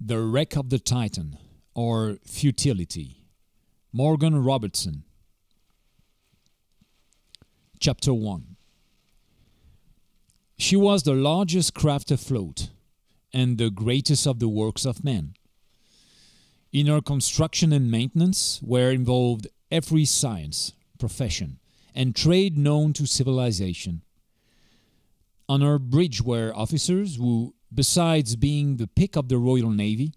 The Wreck of the Titan, or Futility. Morgan Robertson. Chapter 1. She was the largest craft afloat, and the greatest of the works of man. In her construction and maintenance were involved every science, profession, and trade known to civilization. On her bridge were officers who, besides being the pick of the Royal Navy,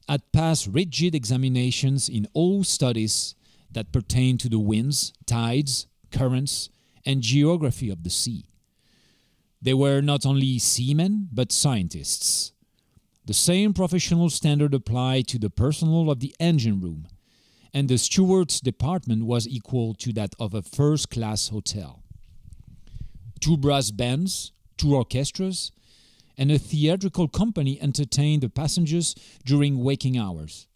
had passed rigid examinations in all studies that pertain to the winds, tides, currents, and geography of the sea. They were not only seamen, but scientists. The same professional standard applied to the personnel of the engine room, and the steward's department was equal to that of a first-class hotel. 2 brass bands, 2 orchestras, and a theatrical company entertained the passengers during waking hours.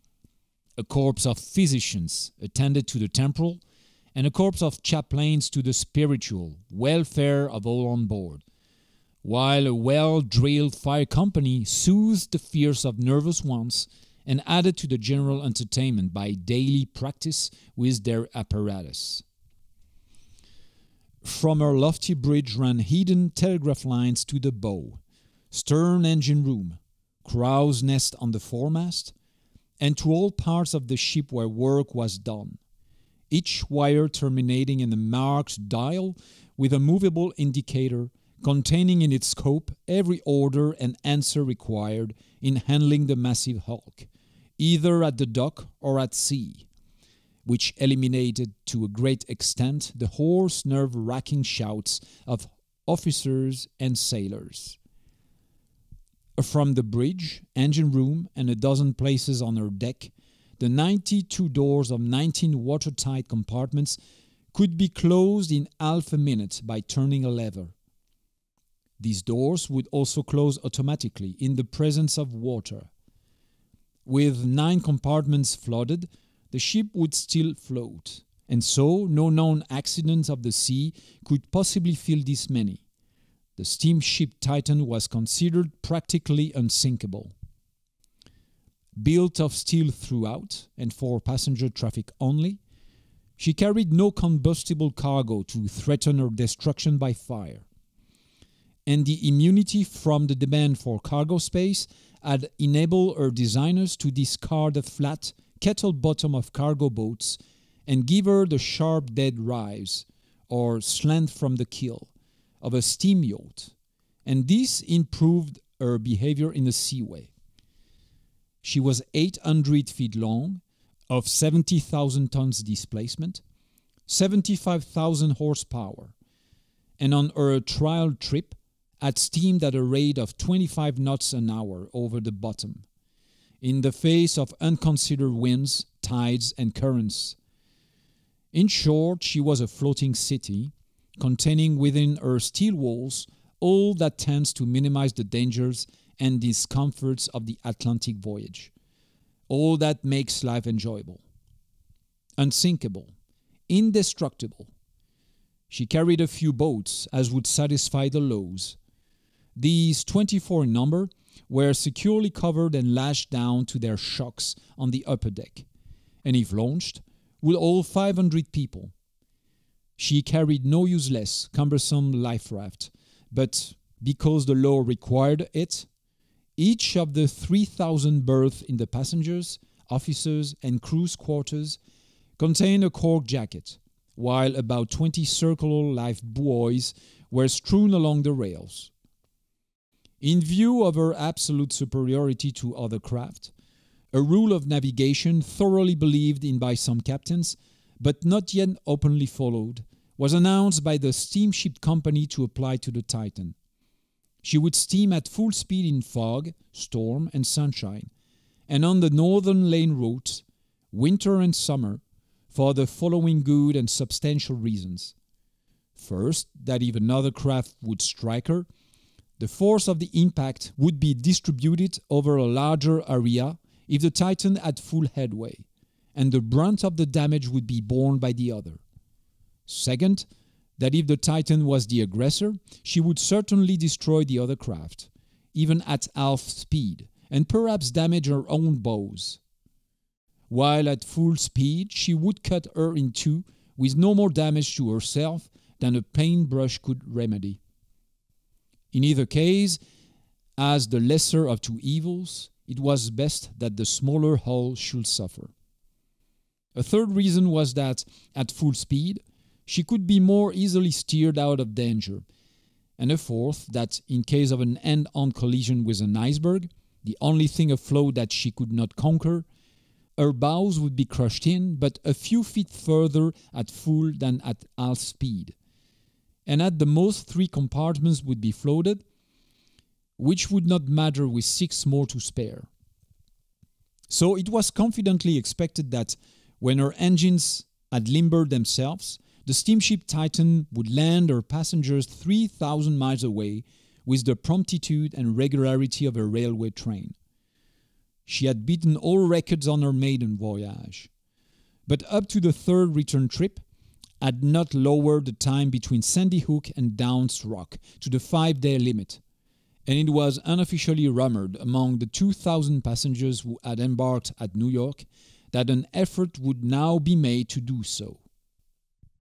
A corps of physicians attended to the temporal, and a corps of chaplains to the spiritual welfare of all on board, while a well-drilled fire company soothed the fears of nervous ones and added to the general entertainment by daily practice with their apparatus. From her lofty bridge ran hidden telegraph lines to the bow, stern engine room, crow's nest on the foremast, and to all parts of the ship where work was done, each wire terminating in a marked dial with a movable indicator containing in its scope every order and answer required in handling the massive hulk, either at the dock or at sea, which eliminated to a great extent the hoarse, nerve-wracking shouts of officers and sailors. From the bridge, engine room, and a dozen places on her deck, the 92 doors of 19 watertight compartments could be closed in half a minute by turning a lever. These doors would also close automatically in the presence of water. With 9 compartments flooded, the ship would still float, and so no known accident of the sea could possibly fill this many. The steamship Titan was considered practically unsinkable. Built of steel throughout, and for passenger traffic only, she carried no combustible cargo to threaten her destruction by fire. And the immunity from the demand for cargo space had enabled her designers to discard the flat kettle bottom of cargo boats and give her the sharp dead rise, or slant from the keel, of a steam yacht, and this improved her behavior in the seaway. She was 800 feet long, of 70,000 tons displacement, 75,000 horsepower, and on her trial trip had steamed at a rate of 25 knots an hour over the bottom, in the face of unconsidered winds, tides, and currents. In short, she was a floating city, containing within her steel walls all that tends to minimize the dangers and discomforts of the Atlantic voyage, all that makes life enjoyable. Unsinkable, indestructible. She carried a few boats as would satisfy the laws. These 24 in number were securely covered and lashed down to their shocks on the upper deck, and if launched, would hold 500 people. She carried no useless, cumbersome life raft, but because the law required it, each of the 3,000 berths in the passengers, officers, and crew's quarters contained a cork jacket, while about 20 circular life buoys were strewn along the rails. In view of her absolute superiority to other craft, a rule of navigation thoroughly believed in by some captains, but not yet openly followed, was announced by the steamship company to apply to the Titan. She would steam at full speed in fog, storm, and sunshine, and on the northern lane routes, winter and summer, for the following good and substantial reasons. First, that if another craft would strike her, the force of the impact would be distributed over a larger area if the Titan had full headway, and the brunt of the damage would be borne by the other. Second, that if the Titan was the aggressor, she would certainly destroy the other craft, even at half speed, and perhaps damage her own bows. While at full speed, she would cut her in two with no more damage to herself than a paintbrush could remedy. In either case, as the lesser of two evils, it was best that the smaller hull should suffer. A third reason was that, at full speed, she could be more easily steered out of danger, and a fourth, that in case of an end-on collision with an iceberg, the only thing afloat that she could not conquer, her bows would be crushed in, but a few feet further at full than at half speed, and at the most 3 compartments would be floated, which would not matter with 6 more to spare. So it was confidently expected that when her engines had limbered themselves, the steamship Titan would land her passengers 3,000 miles away with the promptitude and regularity of a railway train. She had beaten all records on her maiden voyage, but up to the third return trip had not lowered the time between Sandy Hook and Downs Rock to the 5-day limit, and it was unofficially rumored among the 2,000 passengers who had embarked at New York that an effort would now be made to do so.